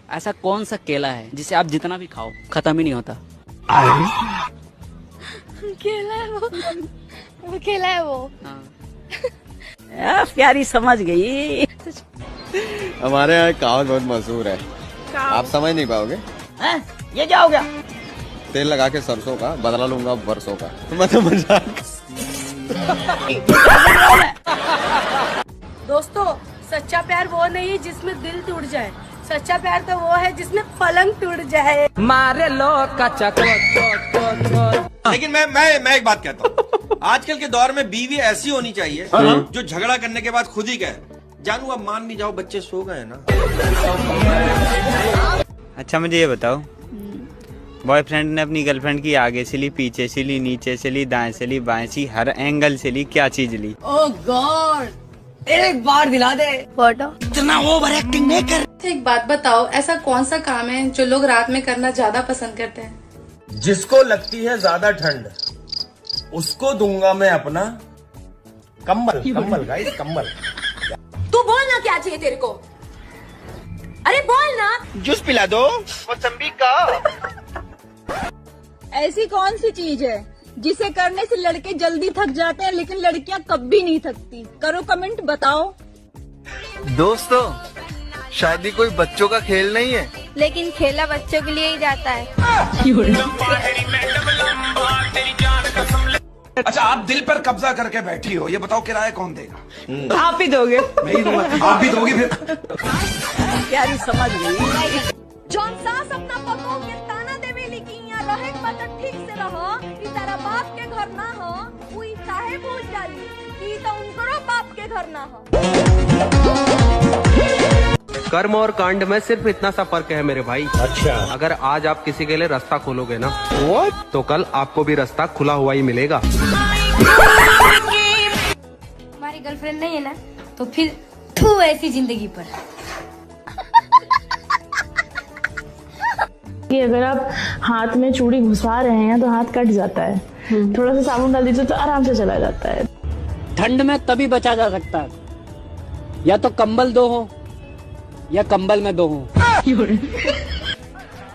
ऐसा कौन सा केला है जिसे आप जितना भी खाओ खत्म ही नहीं होता? केला है वो केला है वो। हाँ। प्यारी समझ गई। हमारे यहाँ एक कहावत बहुत मशहूर है, आप समझ नहीं पाओगे। ये क्या हो गया? तेल लगा के सरसों का बदला लूंगा बरसों का। मतलब मजाक। दोस्तों, सच्चा प्यार वो नहीं जिसमें दिल टूट जाए, सच्चा प्यार तो वो है जिसमें पलंग टूट जाए। मारे लो कच्चा लेकिन मैं एक बात कहता हूँ, आजकल के दौर में बीवी ऐसी होनी चाहिए जो झगड़ा करने के बाद खुद ही कहे, जानू अब मान नहीं जाओ, बच्चे सो गए ना। अच्छा मुझे ये बताओ, बॉयफ्रेंड ने अपनी गर्लफ्रेंड की आगे से ली, पीछे से ली, नीचे से ली, दाएं से ली, बाएं से, हर एंगल से ली, क्या चीज ली? ओह गॉड, एक बार दिला दे। फोटो। इतना ओवर एक्टिंग नहीं कर। एक बात बताओ, ऐसा कौन सा काम है जो लोग रात में करना ज्यादा पसंद करते हैं? जिसको लगती है ज्यादा ठंड, उसको दूंगा मैं अपना कंबल। कंबल गाइस, कंबल। तू बोल ना, क्या चाहिए तेरे को? अरे बोल ना। जूस पिला दो मौसम्बी का। ऐसी कौन सी चीज है जिसे करने से लड़के जल्दी थक जाते हैं लेकिन लड़कियां कभी नहीं थकती? करो कमेंट, बताओ। दोस्तों, शादी कोई बच्चों का खेल नहीं है, लेकिन खेला बच्चों के लिए ही जाता है। अच्छा, आप दिल पर कब्जा करके बैठी हो, ये बताओ किराया कौन देगा? आप ही दोगे। मैं ही दूंगा। आप भी दोगी फिर? प्यारी समझ गई। जौन सास अपना पतो के ताना देवे लिखी यहाँ रहे पता ठीक से रहो, ई तारा बाप के घर ना हो, उई काहे भूल जाली कि तो उनकरो बाप के घर ना हो। कर्म और कांड में सिर्फ इतना सा फर्क है मेरे भाई। अच्छा, अगर आज आप किसी के लिए रास्ता खोलोगे ना, तो कल आपको भी रास्ता खुला हुआ ही मिलेगा। हमारी गर्लफ्रेंड नहीं है ना, तो फिर तू ऐसी जिंदगी पर। कि अगर आप हाथ में चूड़ी घुसा रहे हैं तो हाथ कट जाता है, थोड़ा सा साबुन डाल दीजिए तो आराम से चला जाता है। ठंड में तभी बचा जा सकता है, या तो कंबल दो हो या कंबल में दो हो।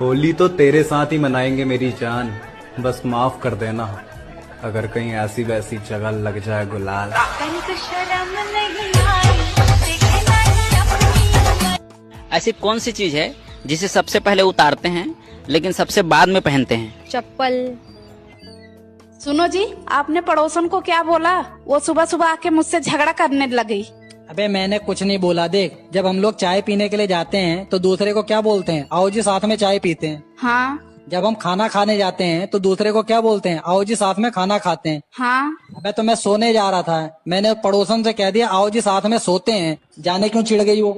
होली तो तेरे साथ ही मनाएंगे मेरी जान, बस माफ कर देना अगर कहीं ऐसी वैसी जगह लग जाए गुलाल। ऐसी कौन सी चीज है जिसे सबसे पहले उतारते हैं लेकिन सबसे बाद में पहनते हैं? चप्पल। सुनो जी, आपने पड़ोसन को क्या बोला? वो सुबह सुबह आके मुझसे झगड़ा करने लगी। अबे मैंने कुछ नहीं बोला। देख, जब हम लोग चाय पीने के लिए जाते हैं तो दूसरे को क्या बोलते हैं? आओ जी साथ में चाय पीते हैं। हाँ। जब हम खाना खाने जाते हैं तो दूसरे को क्या बोलते हैं? आओ जी साथ में खाना खाते हैं। हाँ। अबे तो मैं सोने जा रहा था, मैंने पड़ोसन से कह दिया आओ जी साथ में सोते हैं, जाने क्यों चिढ़ गई वो?